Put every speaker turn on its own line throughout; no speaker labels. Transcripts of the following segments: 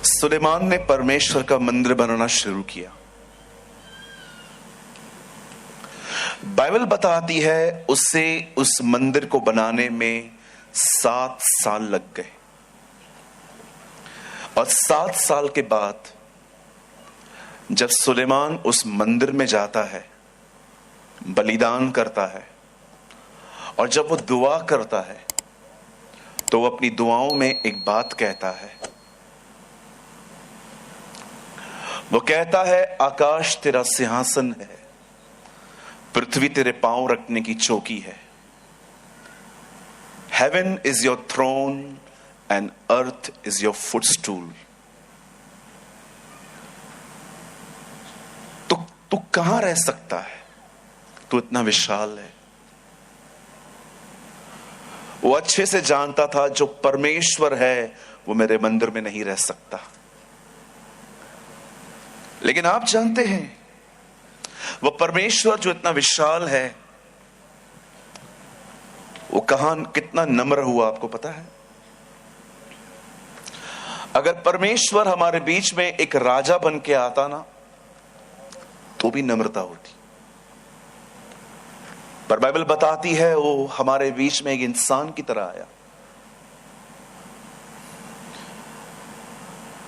सुलेमान ने परमेश्वर का मंदिर बनाना शुरू किया। बाइबल बताती है उसे उस मंदिर को बनाने में 7 साल लग गए, और 7 साल के बाद जब सुलेमान उस मंदिर में जाता है, बलिदान करता है, और जब वो दुआ करता है तो वो अपनी दुआओं में एक बात कहता है। वो कहता है, आकाश तेरा सिंहासन है, पृथ्वी तेरे पांव रखने की चौकी है। Heaven is your throne and earth is your footstool. तू कहां रह सकता है? तू इतना विशाल है। वो अच्छे से जानता था जो परमेश्वर है वो मेरे मंदिर में नहीं रह सकता। लेकिन आप जानते हैं वो परमेश्वर जो इतना विशाल है वो कितना नम्र हुआ, आपको पता है? अगर परमेश्वर हमारे बीच में एक राजा बन के आता ना तो भी नम्रता होती, पर बाइबल बताती है वो हमारे बीच में एक इंसान की तरह आया।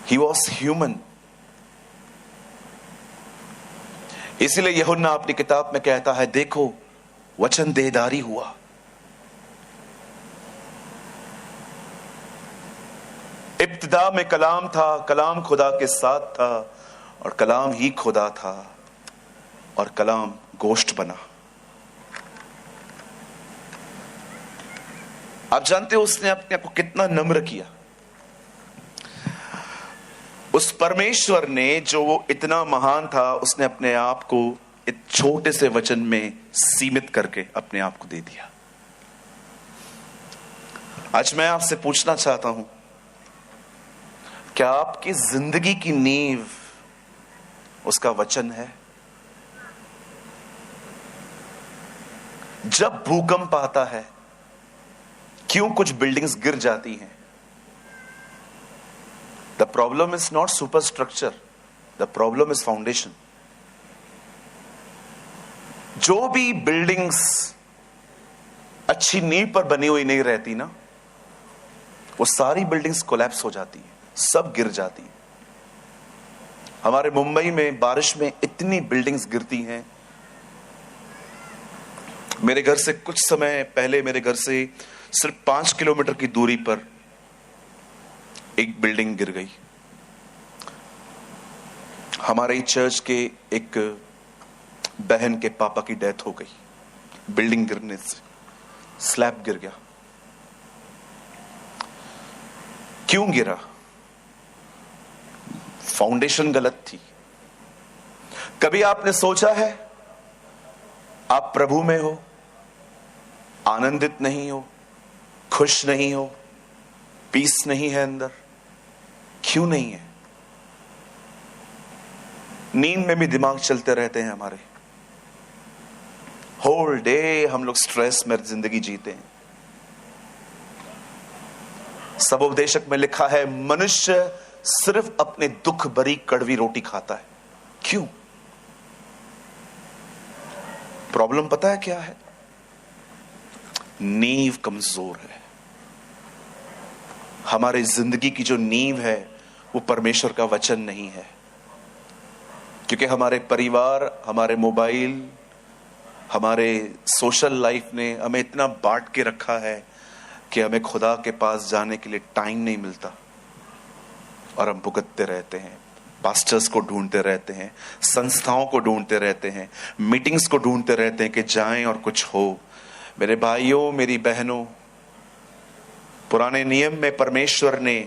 He was human। इसीलिए यूहन्ना अपनी किताब में कहता है, देखो वचन देहधारी हुआ। इब्तिदा में कलाम था, कलाम खुदा के साथ था, और कलाम ही खुदा था, और कलाम गोश्त बना। आप जानते हो उसने अपने आप को कितना नम्र किया। उस परमेश्वर ने जो वो इतना महान था, उसने अपने आप को एक छोटे से वचन में सीमित करके अपने आप को दे दिया। आज मैं आपसे पूछना चाहता हूं, क्या आपकी जिंदगी की नींव उसका वचन है? जब भूकंप आता है, क्यों कुछ बिल्डिंग्स गिर जाती हैं? The problem is not super structure, the problem is foundation. जो भी बिल्डिंग्स अच्छी नींव पर बनी हुई नहीं रहती ना, वो सारी बिल्डिंग्स कोलैप्स हो जाती है, सब गिर जाती है। हमारे मुंबई में बारिश में इतनी बिल्डिंग्स गिरती हैं। मेरे घर से कुछ समय पहले, मेरे घर से सिर्फ 5 किलोमीटर की दूरी पर एक बिल्डिंग गिर गई। हमारे चर्च के एक बहन के पापा की डेथ हो गई बिल्डिंग गिरने से। स्लैब गिर गया। क्यों गिरा? फाउंडेशन गलत थी। कभी आपने सोचा है आप प्रभु में हो, आनंदित नहीं हो, खुश नहीं हो, पीस नहीं है अंदर? क्यों नहीं है? नींद में भी दिमाग चलते रहते हैं हमारे। होल डे हम लोग स्ट्रेस में जिंदगी जीते हैं। सबोपदेशक में लिखा है, मनुष्य सिर्फ अपने दुख भरी कड़वी रोटी खाता है। क्यों? प्रॉब्लम पता है क्या है? नींव कमजोर है। हमारी जिंदगी की जो नींव है वो परमेश्वर का वचन नहीं है, क्योंकि हमारे परिवार, हमारे मोबाइल, हमारे सोशल लाइफ ने हमें इतना बांट के रखा है कि हमें खुदा के पास जाने के लिए टाइम नहीं मिलता, और हम भुगतते रहते हैं, पास्टर्स को ढूंढते रहते हैं, संस्थाओं को ढूंढते रहते हैं, मीटिंग्स को ढूंढते रहते हैं कि जाएं और कुछ हो। मेरे भाइयों, मेरी बहनों, पुराने नियम में परमेश्वर ने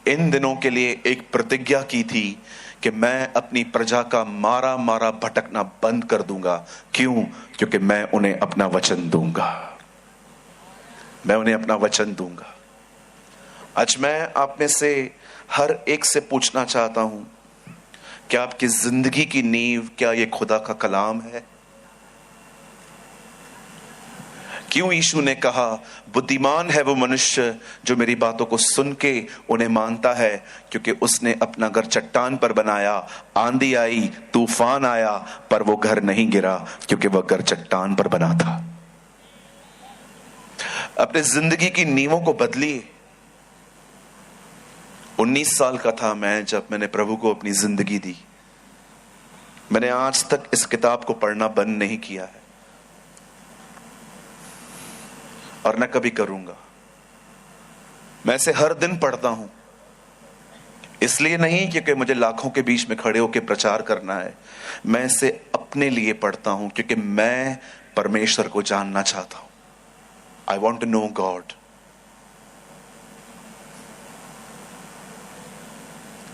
इन दिनों के लिए एक प्रतिज्ञा की थी कि मैं अपनी प्रजा का मारा मारा भटकना बंद कर दूंगा। क्यों? क्योंकि मैं उन्हें अपना वचन दूंगा। मैं उन्हें अपना वचन दूंगा। आज मैं आप में से हर एक से पूछना चाहता हूं, क्या आपकी जिंदगी की नींव, क्या ये खुदा का कलाम है? क्यों यीशु ने कहा बुद्धिमान है वो मनुष्य जो मेरी बातों को सुन के उन्हें मानता है, क्योंकि उसने अपना घर चट्टान पर बनाया, आंधी आई, तूफान आया, पर वो घर नहीं गिरा क्योंकि वह घर चट्टान पर बना था। अपने जिंदगी की नींवों को बदलिए। 19 साल का था मैं जब मैंने प्रभु को अपनी जिंदगी दी। मैंने आज तक इस किताब को पढ़ना बंद नहीं किया है और न कभी करूंगा। मैं इसे हर दिन पढ़ता हूं, इसलिए नहीं क्योंकि मुझे लाखों के बीच में खड़े होकर प्रचार करना है। मैं इसे अपने लिए पढ़ता हूं क्योंकि मैं परमेश्वर को जानना चाहता हूं। I want to know God.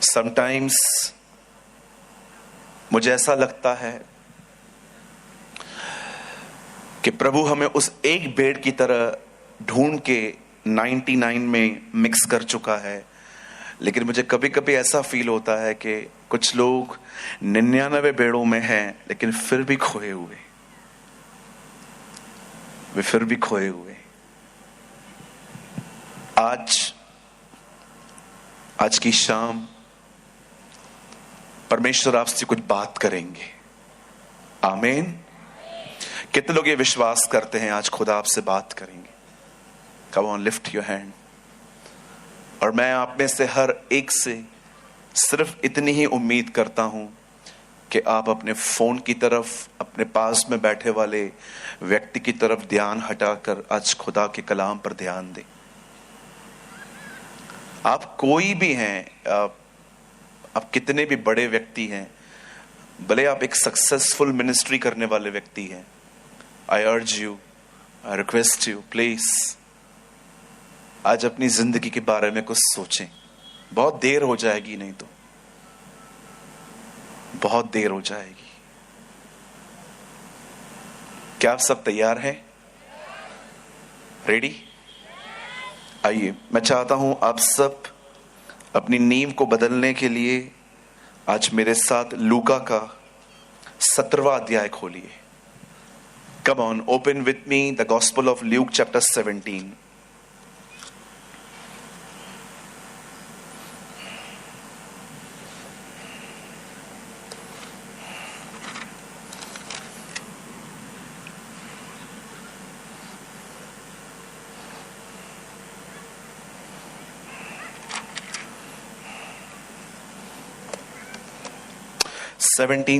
Sometimes मुझे ऐसा लगता है कि प्रभु हमें उस एक बेड़ की तरह ढूंढ के 99 में मिक्स कर चुका है, लेकिन मुझे कभी कभी ऐसा फील होता है कि कुछ लोग 99 बेड़ों में हैं लेकिन फिर भी खोए हुए, वे फिर भी खोए हुए। आज की शाम परमेश्वर आपसे कुछ बात करेंगे। आमीन। कितने लोग ये विश्वास करते हैं आज खुदा आपसे बात करेंगे? Come on, lift your hand. और मैं आप में से हर एक से सिर्फ इतनी ही उम्मीद करता हूं कि आप अपने फोन की तरफ, अपने पास में बैठे वाले व्यक्ति की तरफ ध्यान हटाकर आज खुदा के कलाम पर ध्यान दें। आप कोई भी हैं, आप कितने भी बड़े व्यक्ति हैं, भले आप एक सक्सेसफुल मिनिस्ट्री करने वाले व्यक्ति हैं, I urge you, I request you, please आज अपनी जिंदगी के बारे में कुछ सोचें। बहुत देर हो जाएगी, नहीं तो बहुत देर हो जाएगी। क्या आप सब तैयार हैं? रेडी? आइए, मैं चाहता हूं आप सब अपनी नींव को बदलने के लिए आज मेरे साथ लूका का 17वां अध्याय खोलिए। Come on, open with me the gospel of Luke chapter 17।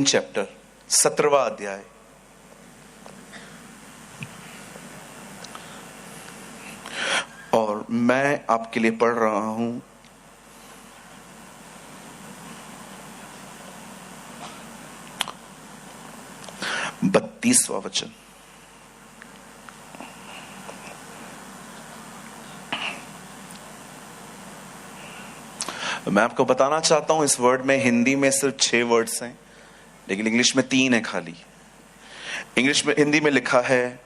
Chapter 17वां अध्याय। और मैं आपके लिए पढ़ रहा हूं 32वां वचन। मैं आपको बताना चाहता हूं, इस वर्ड में हिंदी में सिर्फ 6 वर्ड्स हैं, लेकिन इंग्लिश में 3 है खाली। हिंदी में लिखा है,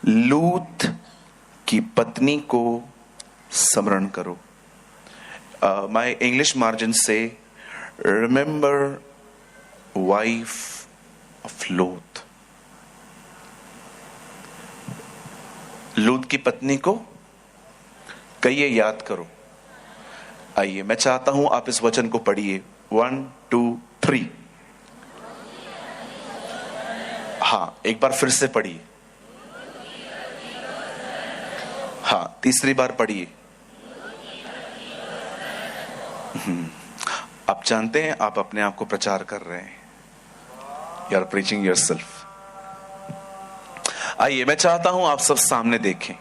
लूत की पत्नी को स्मरण करो। माय इंग्लिश मार्जिन से, रिमेंबर वाइफ ऑफ लूत। लूत की पत्नी को कहिए, याद करो। आइए, मैं चाहता हूं आप इस वचन को पढ़िए। 1 2 3। हाँ, एक बार फिर से पढ़िए। हाँ, तीसरी बार पढ़िए। आप जानते हैं आप अपने आप को प्रचार कर रहे हैं। You are preaching yourself. आइए, मैं चाहता हूं आप सब सामने देखें।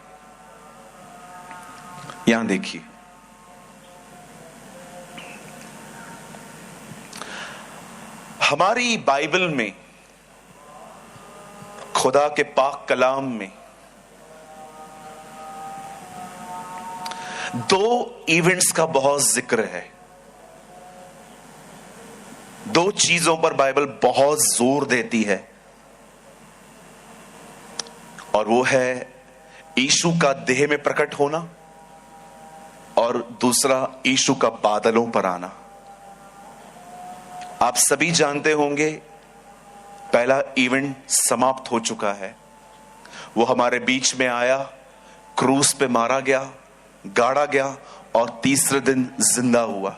यहां देखिए, हमारी बाइबल में, खुदा के पाक कलाम में 2 इवेंट्स का बहुत जिक्र है। 2 चीजों पर बाइबल बहुत जोर देती है, और वो है यीशु का देह में प्रकट होना और दूसरा यीशु का बादलों पर आना। आप सभी जानते होंगे पहला इवेंट समाप्त हो चुका है, वो हमारे बीच में आया, क्रूस पे मारा गया, गाड़ा गया और तीसरे दिन जिंदा हुआ।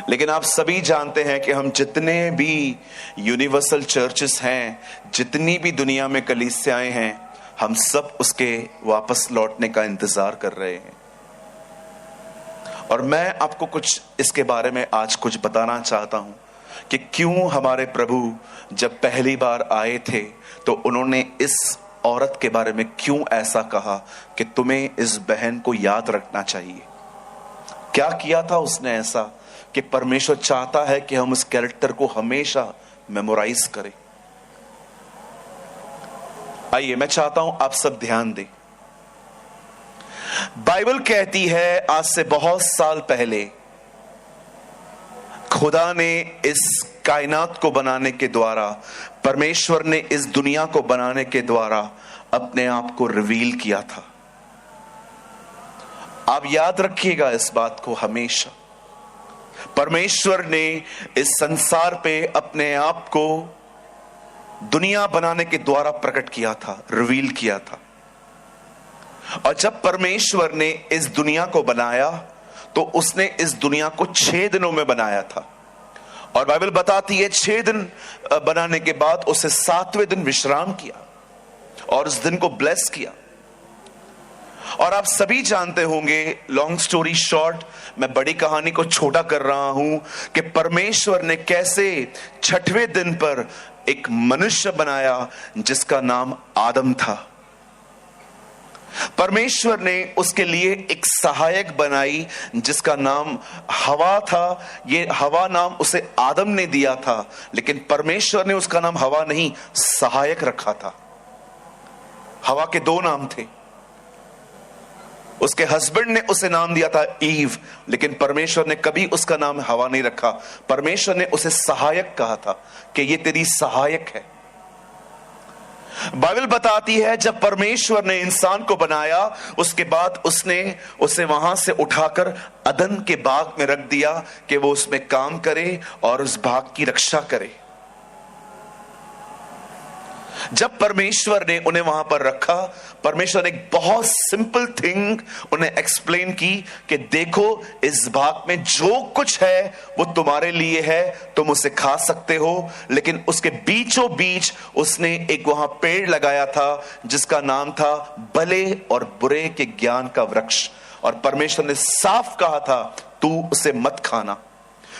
लेकिन आप सभी जानते हैं कि हम जितने भी यूनिवर्सल चर्चेस हैं, जितनी भी दुनिया में कलीसियाएं हैं, हम सब उसके वापस लौटने का इंतजार कर रहे हैं। और मैं आपको कुछ इसके बारे में आज कुछ बताना चाहता हूं कि क्यों हमारे प्रभु जब पहली बार आए थे तो उन्होंने इस औरत के बारे में क्यों ऐसा कहा कि तुम्हें इस बहन को याद रखना चाहिए। क्या किया था उसने ऐसा कि परमेश्वर चाहता है कि हम उस कैरेक्टर को हमेशा मेमोराइज करें। आइए, मैं चाहता हूं आप सब ध्यान दें। बाइबल कहती है आज से बहुत साल पहले खुदा ने इस कायनात को बनाने के द्वारा, परमेश्वर ने इस दुनिया को बनाने के द्वारा अपने आप को रिवील किया था। आप याद रखिएगा इस बात को हमेशा। परमेश्वर ने इस संसार पे अपने आप को दुनिया बनाने के द्वारा प्रकट किया था, रिवील किया था। और जब परमेश्वर ने इस दुनिया को बनाया तो उसने इस दुनिया को 6 दिनों में बनाया था। और बाइबल बताती है 6 दिन बनाने के बाद उसे 7वें दिन विश्राम किया और उस दिन को ब्लेस किया। और आप सभी जानते होंगे, लॉन्ग स्टोरी शॉर्ट, मैं बड़ी कहानी को छोटा कर रहा हूं, कि परमेश्वर ने कैसे 6वें दिन पर एक मनुष्य बनाया जिसका नाम आदम था। परमेश्वर ने उसके लिए एक सहायक बनाई जिसका नाम हवा था। ये हवा नाम उसे आदम ने दिया था, लेकिन परमेश्वर ने उसका नाम हवा नहीं, सहायक रखा था। हवा के 2 नाम थे। उसके हस्बैंड ने उसे नाम दिया था ईव, लेकिन परमेश्वर ने कभी उसका नाम हवा नहीं रखा। परमेश्वर ने उसे सहायक कहा था कि ये तेरी सहायक है। बाइबल बताती है जब परमेश्वर ने इंसान को बनाया, उसके बाद उसने उसे वहां से उठाकर अदन के बाग में रख दिया कि वो उसमें काम करे और उस बाग की रक्षा करे। जब परमेश्वर ने उन्हें वहां पर रखा, परमेश्वर ने एक बहुत सिंपल थिंग उन्हें एक्सप्लेन की कि देखो, इस बाग में जो कुछ है वो तुम्हारे लिए है, तुम उसे खा सकते हो, लेकिन उसके बीचों बीच उसने एक वहां पेड़ लगाया था जिसका नाम था भले और बुरे के ज्ञान का वृक्ष। और परमेश्वर ने साफ कहा था तू उसे मत खाना,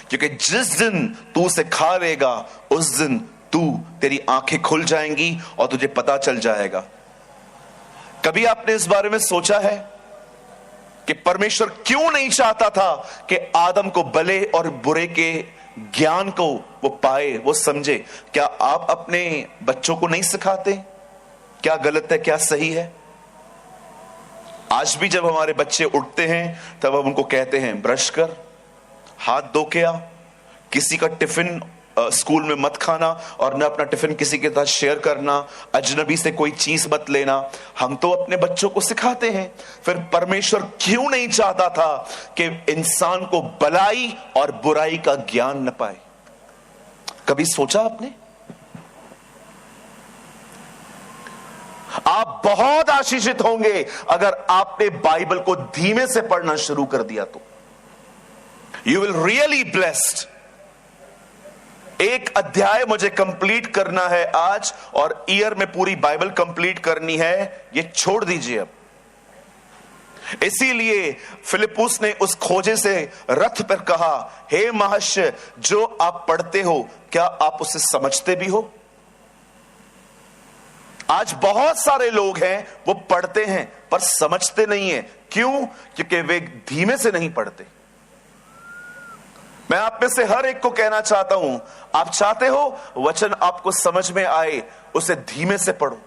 क्योंकि जिस दिन तू उसे खा लेगा उस दिन तेरी आंखें खुल जाएंगी और तुझे पता चल जाएगा। कभी आपने इस बारे में सोचा है कि परमेश्वर क्यों नहीं चाहता था कि आदम को भले और बुरे के ज्ञान को वो पाए, वो समझे? क्या आप अपने बच्चों को नहीं सिखाते क्या गलत है, क्या सही है? आज भी जब हमारे बच्चे उठते हैं तब हम उनको कहते हैं ब्रश कर, हाथ धो के आ, किसी का टिफिन स्कूल में मत खाना और न अपना टिफिन किसी के साथ शेयर करना, अजनबी से कोई चीज मत लेना। हम तो अपने बच्चों को सिखाते हैं। फिर परमेश्वर क्यों नहीं चाहता था कि इंसान को भलाई और बुराई का ज्ञान न पाए? कभी सोचा आपने? आप बहुत आशीषित होंगे अगर आपने बाइबल को धीमे से पढ़ना शुरू कर दिया तो। You will really blessed. एक अध्याय मुझे कंप्लीट करना है आज, और ईयर में पूरी बाइबल कंप्लीट करनी है, ये छोड़ दीजिए अब। इसीलिए फिलिप्पुस ने उस खोजे से रथ पर कहा, हे महाशय, जो आप पढ़ते हो क्या आप उसे समझते भी हो? आज बहुत सारे लोग हैं वो पढ़ते हैं पर समझते नहीं है। क्यों? क्योंकि वे धीमे से नहीं पढ़ते। मैं आप में से हर एक को कहना चाहता हूं, आप चाहते हो वचन आपको समझ में आए, उसे धीमे से पढ़ो।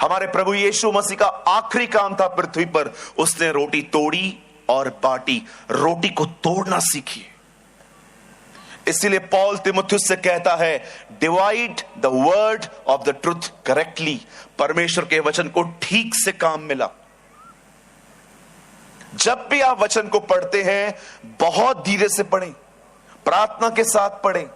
हमारे प्रभु यीशु मसीह का आखिरी काम था पृथ्वी पर, उसने रोटी तोड़ी और बांटी। रोटी को तोड़ना सीखिए। इसीलिए पॉल तिमुथियुस से कहता है, divide the word of the truth correctly. परमेश्वर के वचन को ठीक से काम मिला। जब भी आप वचन को पढ़ते हैं बहुत धीरे से पढ़ें, प्रार्थना के साथ पढ़ें।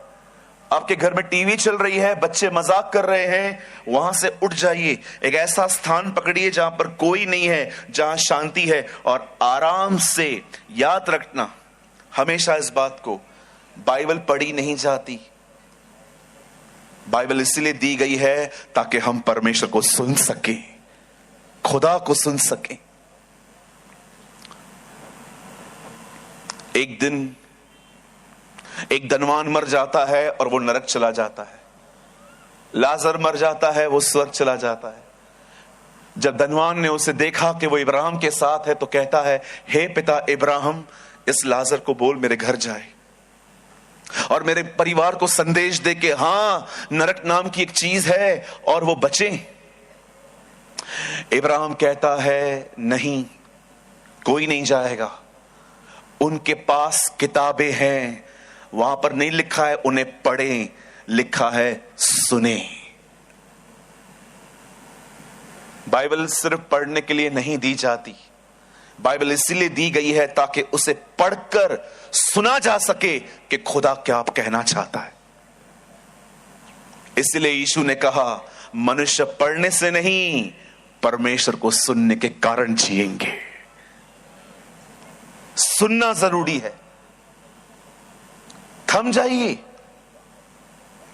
आपके घर में टीवी चल रही है, बच्चे मजाक कर रहे हैं, वहां से उठ जाइए, एक ऐसा स्थान पकड़िए जहां पर कोई नहीं है, जहां शांति है, और आराम से याद रखना हमेशा इस बात को, बाइबल पढ़ी नहीं जाती। बाइबल इसलिए दी गई है ताकि हम परमेश्वर को सुन सके, खुदा को सुन सके। एक दिन एक धनवान मर जाता है और वो नरक चला जाता है। लाजर मर जाता है, वो स्वर्ग चला जाता है। जब धनवान ने उसे देखा कि वो इब्राहिम के साथ है तो कहता है, हे पिता इब्राहिम, इस लाजर को बोल मेरे घर जाए और मेरे परिवार को संदेश दे कि हां, नरक नाम की एक चीज है और वो बचे। इब्राहिम कहता है, नहीं, कोई नहीं जाएगा। उनके पास किताबें हैं, वहां पर नहीं लिखा है उन्हें पढ़ें, लिखा है सुने। बाइबल सिर्फ पढ़ने के लिए नहीं दी जाती, बाइबल इसलिए दी गई है ताकि उसे पढ़कर सुना जा सके कि खुदा क्या कहना चाहता है। इसलिए यीशु ने कहा, मनुष्य पढ़ने से नहीं, परमेश्वर को सुनने के कारण जिएंगे। सुनना जरूरी है। थम जाइए,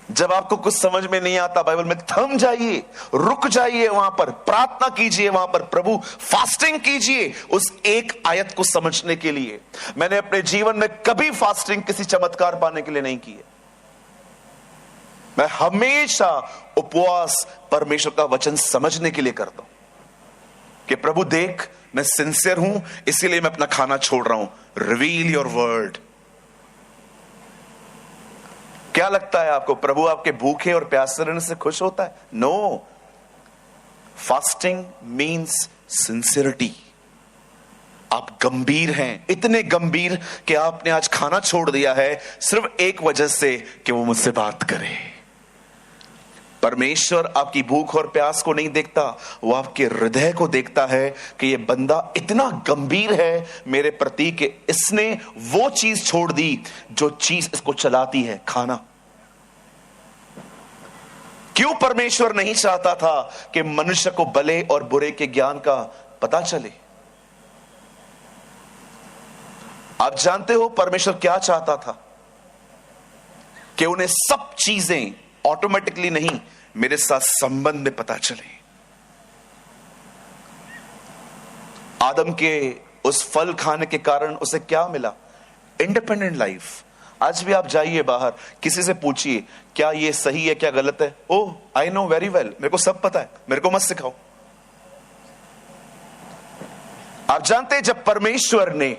जब आपको कुछ समझ में नहीं आता बाइबल में, थम जाइए, रुक जाइए, वहां पर प्रार्थना कीजिए, वहां पर प्रभु फास्टिंग कीजिए उस एक आयत को समझने के लिए। मैंने अपने जीवन में कभी फास्टिंग किसी चमत्कार पाने के लिए नहीं की है। मैं हमेशा उपवास परमेश्वर का वचन समझने के लिए करता हूं कि प्रभु देख, मैं सिंसियर हूं, इसीलिए मैं अपना खाना छोड़ रहा हूं। Reveal your word. क्या लगता है आपको, प्रभु आपके भूखे और प्यासे रहने से खुश होता है? नो। Fasting means sincerity. आप गंभीर हैं, इतने गंभीर कि आपने आज खाना छोड़ दिया है सिर्फ एक वजह से कि वो मुझसे बात करे। परमेश्वर आपकी भूख और प्यास को नहीं देखता, वो आपके हृदय को देखता है कि ये बंदा इतना गंभीर है मेरे प्रति कि इसने वो चीज छोड़ दी जो चीज इसको चलाती है, खाना। क्यों परमेश्वर नहीं चाहता था कि मनुष्य को भले और बुरे के ज्ञान का पता चले? आप जानते हो परमेश्वर क्या चाहता था? कि उन्हें सब चीजें ऑटोमेटिकली नहीं, मेरे साथ संबंध में पता चले। आदम के उस फल खाने के कारण उसे क्या मिला? Independent life. आज भी आप जाइए बाहर, किसी से पूछिए क्या ये सही है, क्या गलत है। ओह, आई नो वेरी वेल, मेरे को सब पता है, मेरे को मत सिखाओ। आप जानते हैं, जब परमेश्वर ने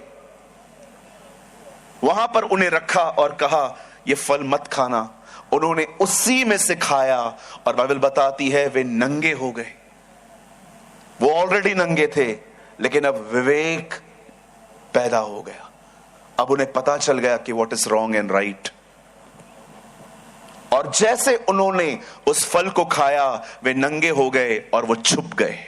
वहां पर उन्हें रखा और कहा ये फल मत खाना, उन्होंने उसी में से खाया और बाइबल बताती है वे नंगे हो गए। वो ऑलरेडी नंगे थे, लेकिन अब विवेक पैदा हो गया। अब उन्हें पता चल गया कि what is wrong and right. और जैसे उन्होंने उस फल को खाया, वे नंगे हो गए और वो छुप गए।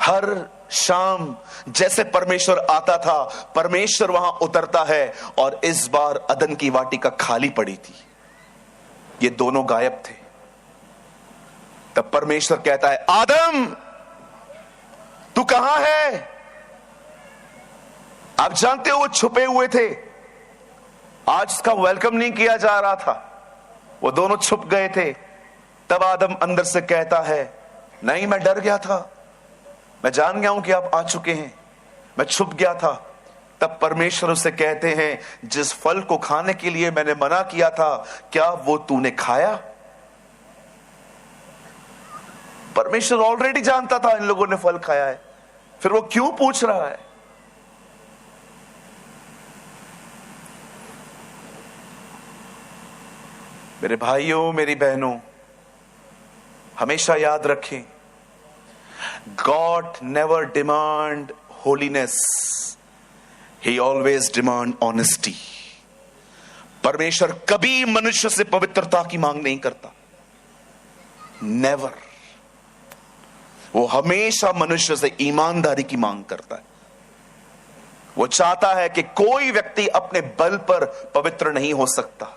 हर शाम जैसे परमेश्वर आता था, परमेश्वर वहां उतरता है, और इस बार अदन की वाटिका खाली पड़ी थी, ये दोनों गायब थे। तब परमेश्वर कहता है, आदम तू कहां है? आप जानते हो वो छुपे हुए थे, आज उसका वेलकम नहीं किया जा रहा था, वो दोनों छुप गए थे। तब आदम अंदर से कहता है, नहीं, मैं डर गया था, मैं जान गया हूं कि आप आ चुके हैं, मैं छुप गया था। तब परमेश्वर उसे कहते हैं, जिस फल को खाने के लिए मैंने मना किया था, क्या वो तूने खाया? परमेश्वर ऑलरेडी जानता था इन लोगों ने फल खाया है, फिर वो क्यों पूछ रहा है? मेरे भाइयों, मेरी बहनों, हमेशा याद रखें, God never demand holiness, He always demand honesty. परमेश्वर कभी मनुष्य से पवित्रता की मांग नहीं करता, नेवर। वो हमेशा मनुष्य से ईमानदारी की मांग करता है। वो चाहता है कि कोई व्यक्ति अपने बल पर पवित्र नहीं हो सकता।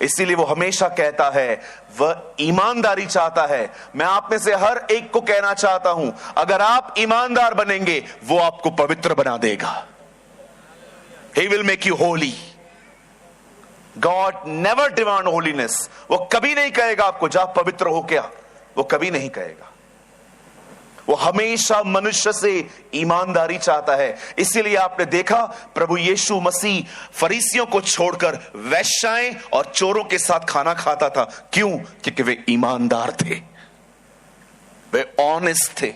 इसीलिए वो हमेशा कहता है, वह ईमानदारी चाहता है। मैं आप में से हर एक को कहना चाहता हूं, अगर आप ईमानदार बनेंगे, वो आपको पवित्र बना देगा। He will make you holy. God never demand holiness. वो कभी नहीं कहेगा आपको जा पवित्र हो क्या, वो कभी नहीं कहेगा। वो हमेशा मनुष्य से ईमानदारी चाहता है। इसीलिए आपने देखा प्रभु यीशु मसीह फरीसियों को छोड़कर वैश्याएं और चोरों के साथ खाना खाता था। क्यों? क्योंकि वे ईमानदार थे, वे ऑनेस्ट थे।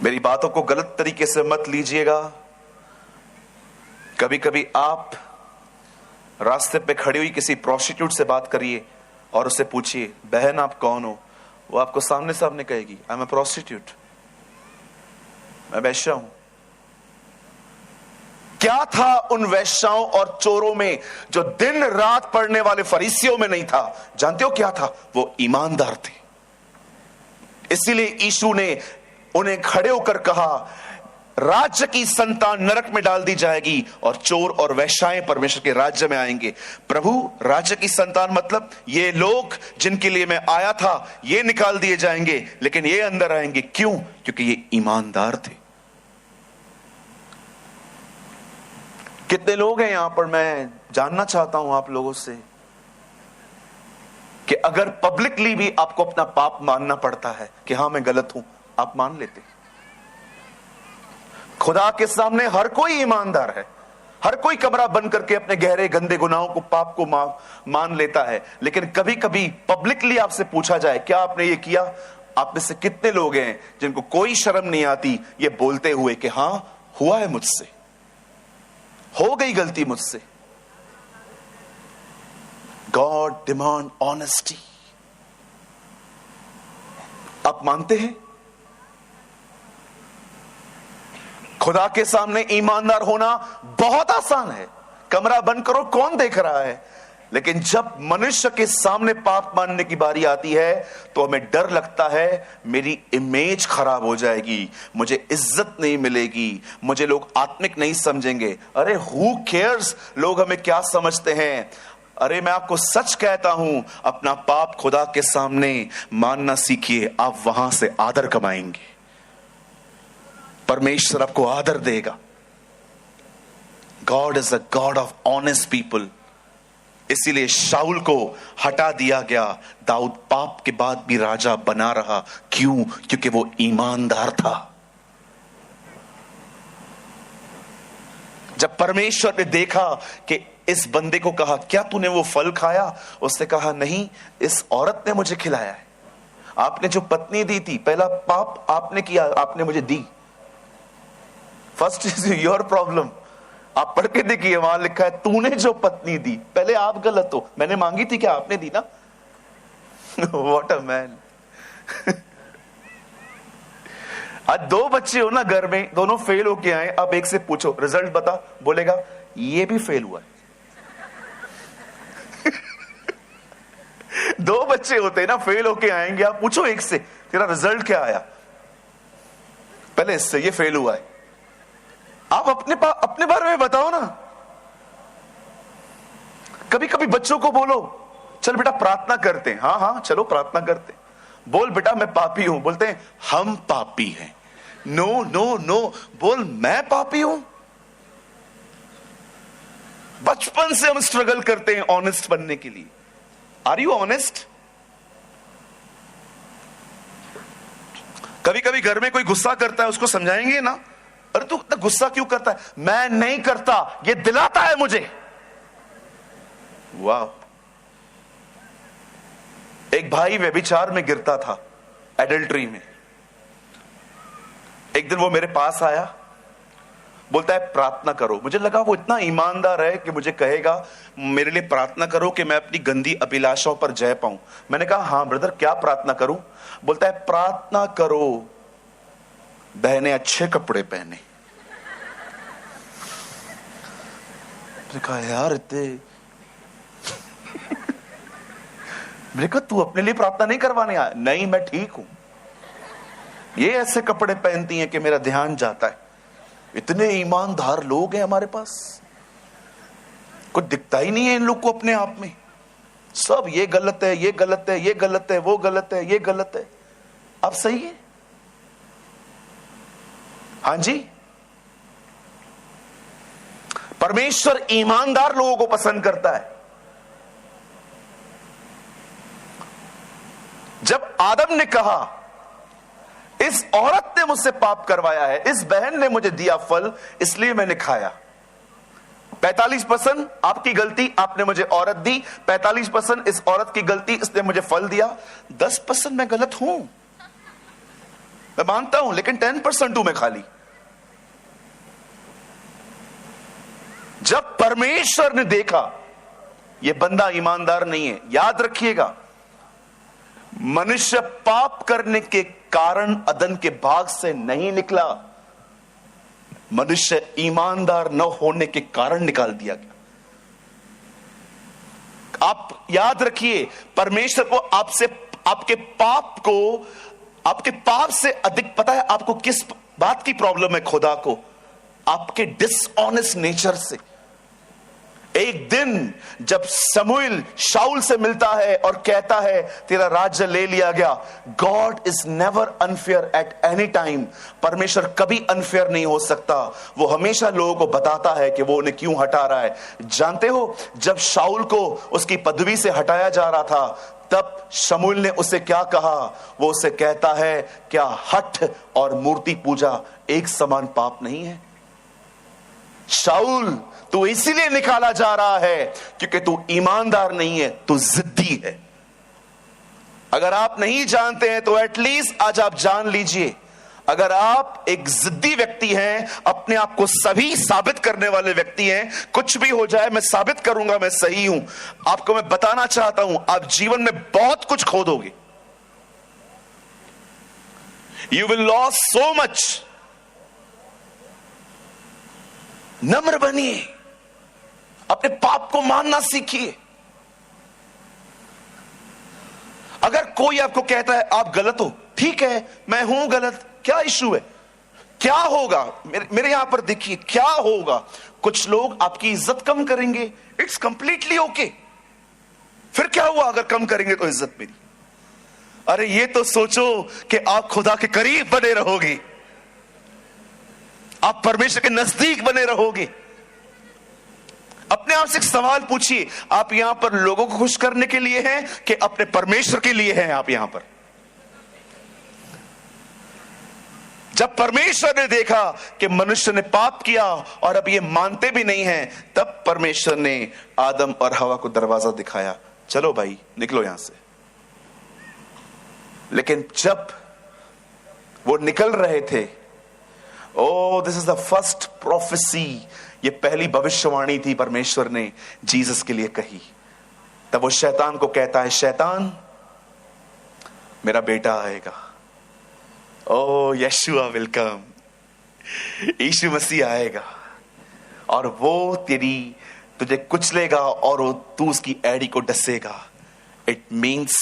मेरी बातों को गलत तरीके से मत लीजिएगा। कभी कभी आप रास्ते पे खड़ी हुई किसी प्रोस्टिट्यूट से बात करिए और उससे पूछिए, बहन आप कौन हो? वो आपको सामने सामने कहेगी, आई एम अ प्रोस्टिट्यूट, मैं वैश्या हूं। क्या था उन वैश्याओं और चोरों में जो दिन रात पढ़ने वाले फरीसियों में नहीं था? जानते हो क्या था? वो ईमानदार थे। इसीलिए यीशु ने उन्हें खड़े होकर कहा, राज्य की संतान नरक में डाल दी जाएगी और चोर और वैश्याएं परमेश्वर के राज्य में आएंगे। प्रभु, राज्य की संतान मतलब ये लोग जिनके लिए मैं आया था, ये निकाल दिए जाएंगे, लेकिन ये अंदर आएंगे। क्यों? क्योंकि ये ईमानदार थे। कितने लोग हैं यहां पर, मैं जानना चाहता हूं आप लोगों से कि अगर पब्लिकली भी आपको अपना पाप मानना पड़ता है कि हां मैं गलत हूं, आप मान लेते? खुदा के सामने हर कोई ईमानदार है। हर कोई कमरा बंद करके अपने गहरे गंदे गुनाहों को, पाप को मान लेता है। लेकिन कभी कभी पब्लिकली आपसे पूछा जाए, क्या आपने ये किया? आप में से कितने लोग हैं जिनको कोई शर्म नहीं आती ये बोलते हुए कि हां हुआ है मुझसे, हो गई गलती मुझसे? God demand honesty. आप मानते हैं? खुदा के सामने ईमानदार होना बहुत आसान है। कमरा बंद करो, कौन देख रहा है? लेकिन जब मनुष्य के सामने पाप मानने की बारी आती है तो हमें डर लगता है, मेरी इमेज खराब हो जाएगी, मुझे इज्जत नहीं मिलेगी, मुझे लोग आत्मिक नहीं समझेंगे। अरे हु केयर्स, लोग हमें क्या समझते हैं? अरे मैं आपको सच कहता हूं, अपना पाप खुदा के सामने मानना सीखिए, आप वहां से आदर कमाएंगे। परमेश्वर आपको आदर देगा। God is a God of honest people. इसीलिए शाऊल को हटा दिया गया, दाऊद पाप के बाद भी राजा बना रहा। क्यों? क्योंकि वो ईमानदार था। जब परमेश्वर ने देखा कि इस बंदे को कहा, क्या तूने वो फल खाया? उसने कहा, नहीं, इस औरत ने मुझे खिलाया है। आपने जो पत्नी दी थी, पहला पाप आपने किया, आपने मुझे दी। First is your problem. आप पढ़ के देखिए, वहां लिखा है तूने जो पत्नी दी, पहले आप गलत हो। मैंने मांगी थी, क्या आपने दी ना? What a man. आज दो बच्चे हो ना घर में, दोनों फेल होके आए, अब एक से पूछो रिजल्ट बता, बोलेगा ये भी फेल हुआ है। दो बच्चे होते ना फेल होके आएंगे, आप पूछो एक से तेरा रिजल्ट क्या आया, पहले इससे ये फेल हुआ है। आप अपने बारे में बताओ ना। कभी कभी बच्चों को बोलो, चल बेटा प्रार्थना करते हैं। हाँ हाँ चलो प्रार्थना करते हैं। बोल बेटा मैं पापी हूं, बोलते हैं हम पापी हैं। नो नो नो, बोल मैं पापी हूं। बचपन से हम स्ट्रगल करते हैं ऑनेस्ट बनने के लिए। Are you honest? कभी कभी घर में कोई गुस्सा करता है, उसको समझाएंगे ना, अरे तू इतना गुस्सा क्यों करता है? मैं नहीं करता, ये दिलाता है मुझे। वाह। एक भाई व्यभिचार में गिरता था, एडल्ट्री में। एक दिन वो मेरे पास आया, बोलता है प्रार्थना करो। मुझे लगा वो इतना ईमानदार है कि मुझे कहेगा मेरे लिए प्रार्थना करो कि मैं अपनी गंदी अभिलाषाओं पर जय पाऊं। मैंने कहा हाँ ब्रदर, क्या प्रार्थना करूं? बोलता है प्रार्थना करो बहनें अच्छे कपड़े पहने। मैंने कहा यार इतने मैंने कहा तू अपने लिए प्रार्थना नहीं करवाने आया? नहीं मैं ठीक हूं। ये ऐसे कपड़े पहनती हैं कि मेरा ध्यान जाता है। इतने ईमानदार लोग हैं हमारे पास, कुछ दिखता ही नहीं है इन लोग को अपने आप में। सब ये गलत है, ये गलत है, ये गलत है, वो गलत है, ये गलत है। अब सही है? हां जी, परमेश्वर ईमानदार लोगों को पसंद करता है। जब आदम ने कहा इस औरत ने मुझसे पाप करवाया है, इस बहन ने मुझे दिया फल इसलिए मैंने खाया, 45% आपकी गलती, आपने मुझे औरत दी, 45% इस औरत की गलती, इसने मुझे फल दिया, 10% मैं गलत हूं, मैं मानता हूं, लेकिन 10% हूं मैं खाली। जब परमेश्वर ने देखा यह बंदा ईमानदार नहीं है, याद रखिएगा, मनुष्य पाप करने के कारण अदन के बाग से नहीं निकला, मनुष्य ईमानदार न होने के कारण निकाल दिया गया। आप याद रखिए, परमेश्वर को आपसे, आपके पाप से अधिक पता है आपको किस बात की प्रॉब्लम है। खुदा को आपके डिसऑनेस्ट नेचर से। एक दिन जब शमूएल शाऊल से मिलता है और कहता है तेरा राज्य ले लिया गया, God is never unfair at any time. परमेश्वर कभी अनफेयर नहीं हो सकता, वो हमेशा लोगों को बताता है कि वो उन्हें क्यों हटा रहा है। जानते हो, जब शाऊल को उसकी पदवी से हटाया जा रहा था, तब शमूएल ने उसे क्या कहा? वो उसे कहता है, क्या हठ और मूर्ति पूजा एक समान पाप नहीं है? शाऊल, तू इसीलिए निकाला जा रहा है क्योंकि तू ईमानदार नहीं है, तू जिद्दी है। अगर आप नहीं जानते हैं तो एटलीस्ट आज आप जान लीजिए, अगर आप एक जिद्दी व्यक्ति हैं, अपने आप को सभी साबित करने वाले व्यक्ति हैं, कुछ भी हो जाए मैं साबित करूंगा मैं सही हूं, आपको मैं बताना चाहता हूं, आप जीवन में बहुत कुछ खो दोगे। You will loss so much. नम्र बनिए, अपने पाप को मानना सीखिए। अगर कोई आपको कहता है आप गलत हो, ठीक है, मैं हूं गलत, क्या इशू है? क्या होगा? मेरे यहां पर देखिए क्या होगा। कुछ लोग आपकी इज्जत कम करेंगे, इट्स कंप्लीटली ओके। फिर क्या हुआ अगर कम करेंगे तो इज्जत मेरी? अरे ये तो सोचो कि आप खुदा के करीब बने रहोगे, आप परमेश्वर के नजदीक बने रहोगे। अपने आप से एक सवाल पूछिए, आप यहां पर लोगों को खुश करने के लिए हैं कि अपने परमेश्वर के लिए हैं? आप यहां पर, जब परमेश्वर ने देखा कि मनुष्य ने पाप किया और अब ये मानते भी नहीं हैं, तब परमेश्वर ने आदम और हवा को दरवाजा दिखाया, चलो भाई निकलो यहां से। लेकिन जब वो निकल रहे थे, oh this is the first prophecy, ये पहली भविष्यवाणी थी परमेश्वर ने जीसस के लिए कही। तब वो शैतान को कहता है, शैतान मेरा बेटा आएगा, ओ यशुआ वेलकम, यीशु मसीह आएगा और वो तुझे कुचलेगा और तू उसकी एड़ी को डसेगा। इट मीन्स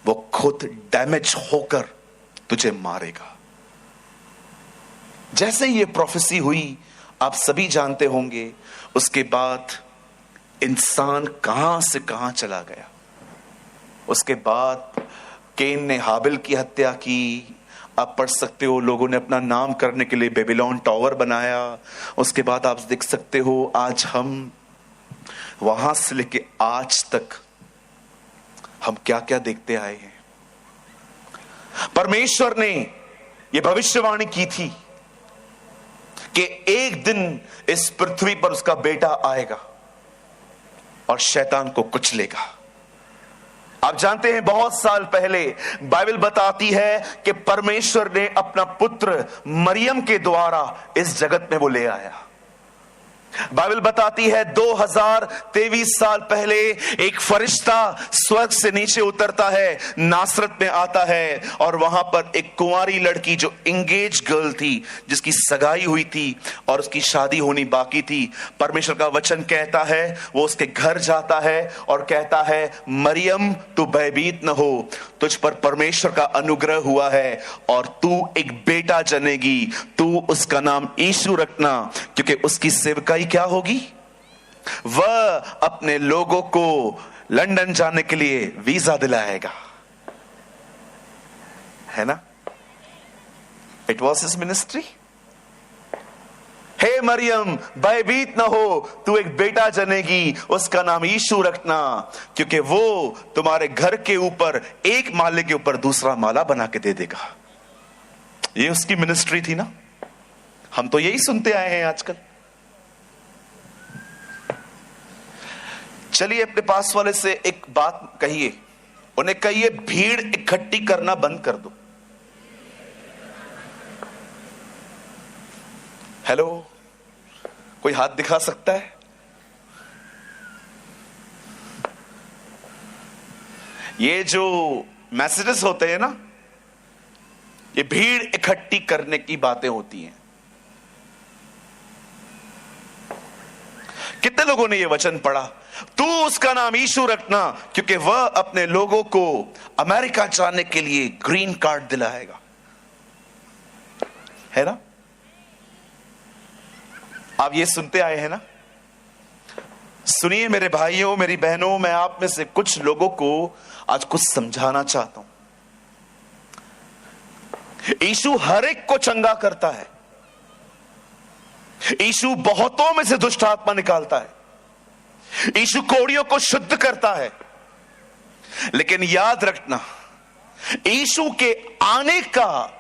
वो खुद डैमेज होकर तुझे मारेगा। जैसे ये प्रोफेसी हुई, आप सभी जानते होंगे, उसके बाद इंसान कहां से कहां चला गया। उसके बाद केन ने हाबिल की हत्या की। आप पढ़ सकते हो, लोगों ने अपना नाम करने के लिए बेबीलोन टावर बनाया। उसके बाद आप देख सकते हो, आज हम वहां से लेके आज तक हम क्या क्या देखते आए हैं। परमेश्वर ने यह भविष्यवाणी की थी कि एक दिन इस पृथ्वी पर उसका बेटा आएगा और शैतान को कुचलेगा। आप जानते हैं, बहुत साल पहले बाइबल बताती है कि परमेश्वर ने अपना पुत्र मरियम के द्वारा इस जगत में वो ले आया। बाइबल बताती है 2023 साल पहले एक फरिश्ता स्वर्ग से नीचे उतरता है, नासरत में आता है, और वहां पर एक कुंवारी लड़की जो इंगेज गर्ल थी, जिसकी सगाई हुई थी और उसकी शादी होनी बाकी थी, परमेश्वर का वचन कहता है वो उसके घर जाता है और कहता है, मरियम तू भयभीत न हो, तुझ पर परमेश्वर का अनुग्रह हुआ है और तू एक बेटा जनेगी, तू उसका नाम यीशु रखना, क्योंकि उसकी सेवकाई क्या होगी, वह अपने लोगों को लंदन जाने के लिए वीजा दिलाएगा। है ना? It was his ministry. हे मरियम भयभीत ना हो, तू एक बेटा जनेगी, उसका नाम यीशु रखना, क्योंकि वो तुम्हारे घर के ऊपर एक माले के ऊपर दूसरा माला बना के दे देगा। ये उसकी मिनिस्ट्री थी ना। हम तो यही सुनते आए हैं आजकल। चलिए अपने पास वाले से एक बात कहिए, उन्हें कहिए भीड़ इकट्ठी करना बंद कर दो। हेलो, कोई हाथ दिखा सकता है? ये जो मैसेजेस होते हैं ना, ये भीड़ इकट्ठी करने की बातें होती हैं। कितने लोगों ने ये वचन पढ़ा, तू उसका नाम यीशु रखना, क्योंकि वह अपने लोगों को अमेरिका जाने के लिए ग्रीन कार्ड दिलाएगा। है ना? आप ये सुनते आए हैं ना। सुनिए मेरे भाइयों, मेरी बहनों, मैं आप में से कुछ लोगों को आज कुछ समझाना चाहता हूं। यीशु हर एक को चंगा करता है। यीशु बहुतों में से दुष्ट आत्मा निकालता है। यीशु कोढ़ियों को शुद्ध करता है। लेकिन याद रखना, यीशु के आने का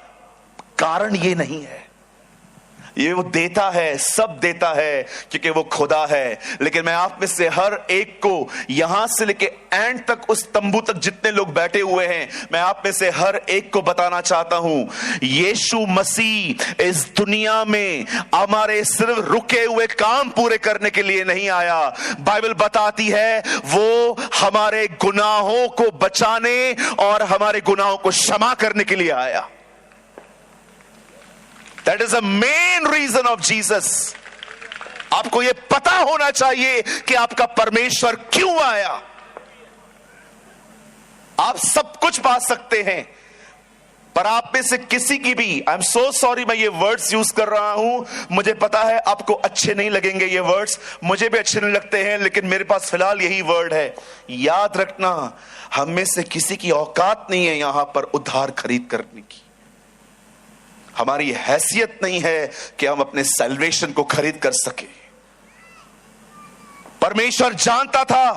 कारण ये नहीं है। ये वो देता है, सब देता है, क्योंकि वो खुदा है। लेकिन मैं आप में से हर एक को यहां से लेके एंड तक, उस तंबू तक जितने लोग बैठे हुए हैं, मैं आप में से हर एक को बताना चाहता हूं, यीशु मसीह इस दुनिया में हमारे सिर्फ रुके हुए काम पूरे करने के लिए नहीं आया। बाइबल बताती है वो हमारे गुनाहों को बचाने और हमारे गुनाहों को क्षमा करने के लिए आया। That is the main reason of Jesus. आपको यह पता होना चाहिए कि आपका परमेश्वर क्यों आया। आप सब कुछ पा सकते हैं, पर आप में से किसी की भी, आई एम सो सॉरी मैं ये वर्ड्स यूज कर रहा हूं, मुझे पता है आपको अच्छे नहीं लगेंगे ये वर्ड्स, मुझे भी अच्छे नहीं लगते हैं, लेकिन मेरे पास फिलहाल यही वर्ड है। याद रखना, हम में से किसी की औकात नहीं है यहां पर उधार खरीद करने की। हमारी हैसियत नहीं है कि हम अपने सैल्वेशन को खरीद कर सके। परमेश्वर जानता था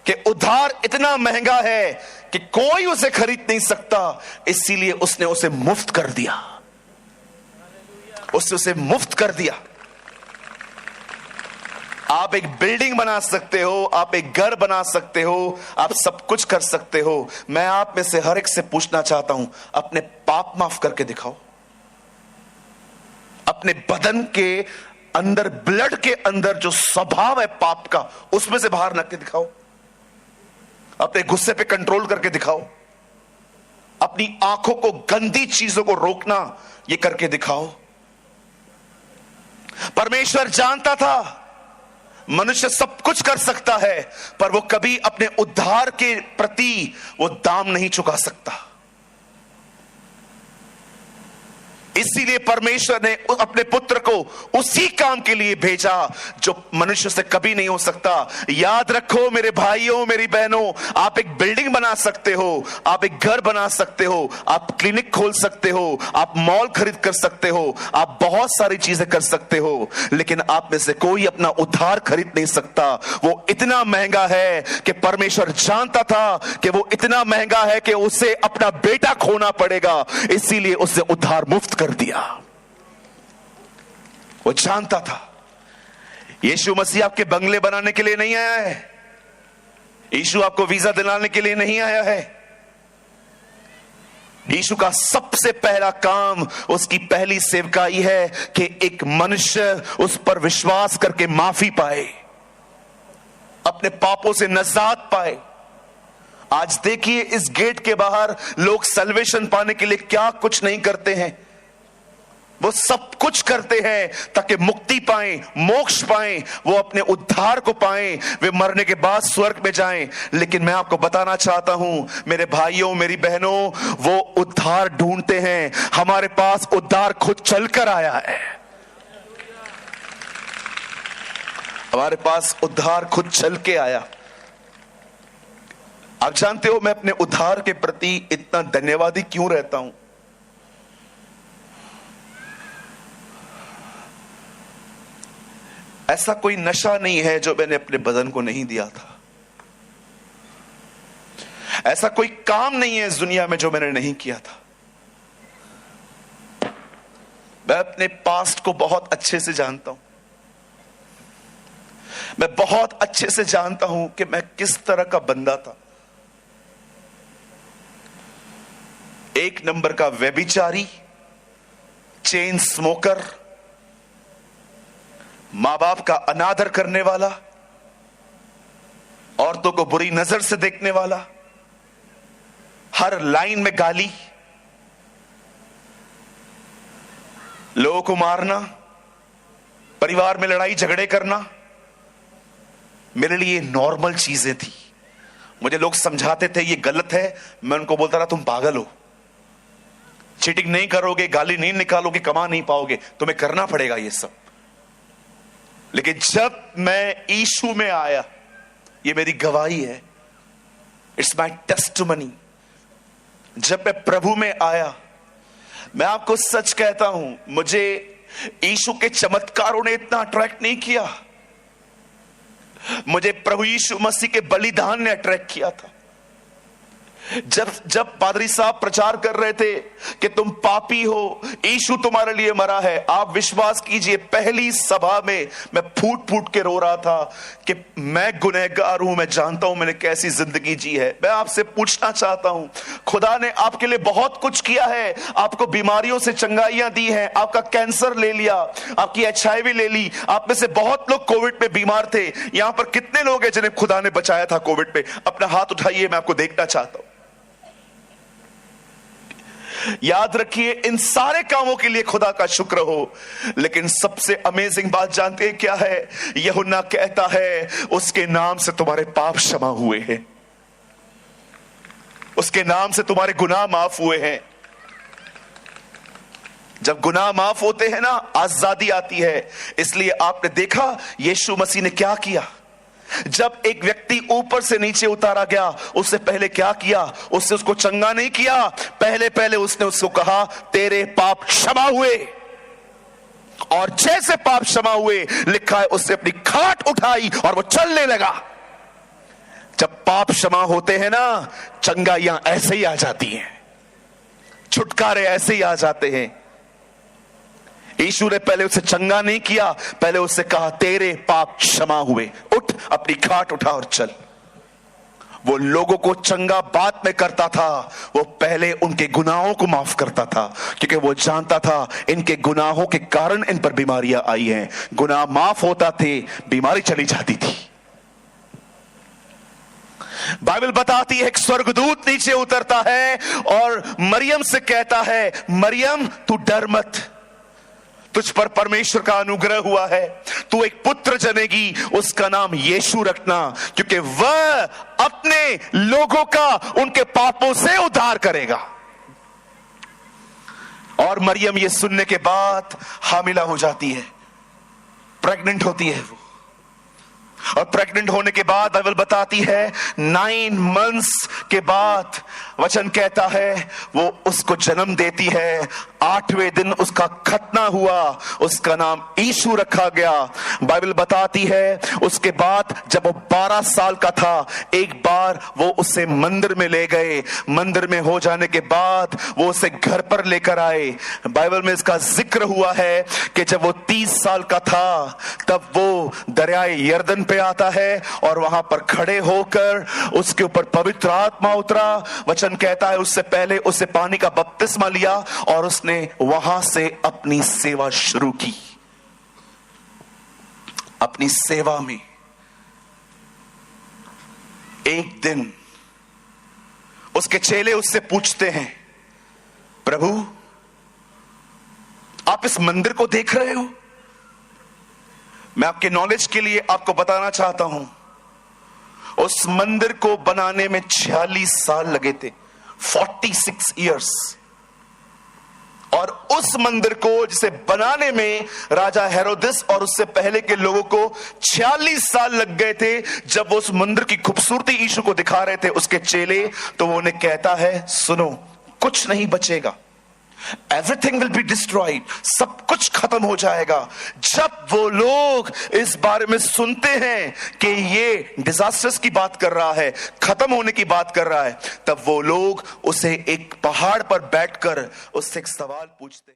कि उधार इतना महंगा है कि कोई उसे खरीद नहीं सकता, इसीलिए उसने उसे मुफ्त कर दिया। उसने उसे मुफ्त कर दिया। आप एक बिल्डिंग बना सकते हो, आप एक घर बना सकते हो, आप सब कुछ कर सकते हो। मैं आप में से हर एक से पूछना चाहता हूं, अपने पाप माफ करके दिखाओ। अपने बदन के अंदर, ब्लड के अंदर जो स्वभाव है पाप का, उसमें से बाहर निकल के दिखाओ। अपने गुस्से पे कंट्रोल करके दिखाओ। अपनी आंखों को गंदी चीजों को रोकना, ये करके दिखाओ। परमेश्वर जानता था मनुष्य सब कुछ कर सकता है, पर वो कभी अपने उद्धार के प्रति वो दाम नहीं चुका सकता। इसीलिए परमेश्वर ने अपने पुत्र को उसी काम के लिए भेजा जो मनुष्य से कभी नहीं हो सकता। याद रखो मेरे भाइयों, मेरी बहनों, आप एक बिल्डिंग बना सकते हो, आप एक घर बना सकते हो, आप क्लिनिक खोल सकते हो, आप मॉल खरीद कर सकते हो, आप बहुत सारी चीजें कर सकते हो, लेकिन आप में से कोई अपना उद्धार खरीद नहीं सकता। वो इतना महंगा है कि परमेश्वर जानता था कि वो इतना महंगा है कि उसे अपना बेटा खोना पड़ेगा, इसीलिए उसे उद्धार मुफ्त कर दिया। वो जानता था। यीशु मसीह आपके बंगले बनाने के लिए नहीं आया है। यीशु आपको वीजा दिलाने के लिए नहीं आया है। यीशु का सबसे पहला काम, उसकी पहली सेवकाई है कि एक मनुष्य उस पर विश्वास करके माफी पाए, अपने पापों से नजात पाए। आज देखिए इस गेट के बाहर लोग सल्वेशन पाने के लिए क्या कुछ नहीं करते हैं। वो सब कुछ करते हैं ताकि मुक्ति पाएं, मोक्ष पाएं, वो अपने उद्धार को पाएं, वे मरने के बाद स्वर्ग में जाएं। लेकिन मैं आपको बताना चाहता हूं मेरे भाइयों, मेरी बहनों, वो उद्धार ढूंढते हैं। हमारे पास उद्धार खुद चलकर आया है। हमारे पास उद्धार खुद चल के आया। आप जानते हो मैं अपने उद्धार के प्रति इतना धन्यवादी क्यों रहता हूं? ऐसा कोई नशा नहीं है जो मैंने अपने बदन को नहीं दिया था। ऐसा कोई काम नहीं है इस दुनिया में जो मैंने नहीं किया था। मैं अपने पास्ट को बहुत अच्छे से जानता हूं। मैं बहुत अच्छे से जानता हूं कि मैं किस तरह का बंदा था। एक नंबर का व्यभिचारी, चेन स्मोकर, मां बाप का अनादर करने वाला, औरतों को बुरी नजर से देखने वाला, हर लाइन में गाली, लोगों को मारना, परिवार में लड़ाई झगड़े करना मेरे लिए नॉर्मल चीजें थी। मुझे लोग समझाते थे ये गलत है, मैं उनको बोलता रहा तुम पागल हो, चीटिंग नहीं करोगे, गाली नहीं निकालोगे, कमा नहीं पाओगे, तुम्हें करना पड़ेगा ये सब। लेकिन जब मैं यीशु में आया, ये मेरी गवाही है, इट्स माय टेस्टिमनी, जब मैं प्रभु में आया, मैं आपको सच कहता हूं, मुझे यीशु के चमत्कारों ने इतना अट्रैक्ट नहीं किया, मुझे प्रभु यीशु मसीह के बलिदान ने अट्रैक्ट किया था। जब पादरी साहब प्रचार कर रहे थे कि तुम पापी हो, यीशु तुम्हारे लिए मरा है, आप विश्वास कीजिए पहली सभा में मैं फूट फूट के रो रहा था कि मैं गुनहगार हूं, मैं जानता हूं मैंने कैसी जिंदगी जी है। मैं आपसे पूछना चाहता हूं, खुदा ने आपके लिए बहुत कुछ किया है, आपको बीमारियों से चंगाइयां दी हैं, आपका कैंसर ले लिया, आपकी HIV ले ली, आप में से बहुत लोग कोविड में बीमार थे। यहां पर कितने लोग हैं जिन्हें खुदा ने बचाया था कोविड पे? अपना हाथ उठाइए, मैं आपको देखना चाहता हूं। याद रखिए इन सारे कामों के लिए खुदा का शुक्र हो। लेकिन सबसे अमेजिंग बात जानते हैं क्या है? यूहन्ना कहता है उसके नाम से तुम्हारे पाप क्षमा हुए हैं, उसके नाम से तुम्हारे गुनाह माफ हुए हैं। जब गुनाह माफ होते हैं ना, आजादी आती है। इसलिए आपने देखा यीशु मसीह ने क्या किया। जब एक व्यक्ति ऊपर से नीचे उतारा गया, उससे पहले क्या किया? उससे उसको चंगा नहीं किया, पहले उसने उसको कहा तेरे पाप क्षमा हुए। और जैसे पाप क्षमा हुए, लिखा है उससे अपनी खाट उठाई और वो चलने लगा। जब पाप क्षमा होते हैं ना, चंगाइयां ऐसे ही आ जाती हैं, छुटकारे ऐसे ही आ जाते हैं। यीशु ने पहले उसे चंगा नहीं किया, पहले उससे कहा तेरे पाप क्षमा हुए, उठ अपनी खाट उठा और चल। वो लोगों को चंगा बात में करता था, वो पहले उनके गुनाहों को माफ करता था, क्योंकि वो जानता था इनके गुनाहों के कारण इन पर बीमारियां आई हैं। गुनाह माफ होता थे, बीमारी चली जाती थी। बाइबल बताती है एक स्वर्गदूत नीचे उतरता है और मरियम से कहता है मरियम तू डर मत, तुझ पर परमेश्वर का अनुग्रह हुआ है, तू एक पुत्र जनेगी, उसका नाम यीशु रखना, क्योंकि वह अपने लोगों का उनके पापों से उद्धार करेगा। और मरियम ये सुनने के बाद हामिला हो जाती है, प्रेग्नेंट होती है वो। और प्रेग्नेंट होने के बाद बाइबल बताती है 9 मंथ्स के बाद वचन कहता है वो उसको जन्म देती है। 8वें दिन उसका खतना हुआ, उसका नाम यीशु रखा गया। बाइबल बताती है उसके बाद जब वो 12 साल का था, एक बार वो उसे मंदिर में ले गए। मंदिर में हो जाने के बाद वो उसे घर पर लेकर आए। बाइबल में इसका जिक्र हुआ है कि जब वो 30 साल का था, तब वो दरियाए यर्दन पे पे आता है और वहां पर खड़े होकर उसके ऊपर पवित्र आत्मा उतरा। वचन कहता है उससे पहले उससे पानी का बपतिस्मा लिया और उसने वहां से अपनी सेवा शुरू की। अपनी सेवा में एक दिन उसके चेले उससे पूछते हैं, प्रभु आप इस मंदिर को देख रहे हो? मैं आपके नॉलेज के लिए आपको बताना चाहता हूं, उस मंदिर को बनाने में 46 साल लगे थे, 46 इयर्स। और उस मंदिर को जिसे बनाने में राजा हेरोदेस और उससे पहले के लोगों को 46 साल लग गए थे। जब वो उस मंदिर की खूबसूरती यीशु को दिखा रहे थे उसके चेले, तो वो उन्हें कहता है, सुनो, कुछ नहीं बचेगा, एवरीथिंग विल बी डिस्ट्रॉयड, सब कुछ खत्म हो जाएगा। जब वो लोग इस बारे में सुनते हैं कि ये डिजास्टर्स की बात कर रहा है, खत्म होने की बात कर रहा है, तब वो लोग उसे एक पहाड़ पर बैठकर उससे एक सवाल पूछते हैं।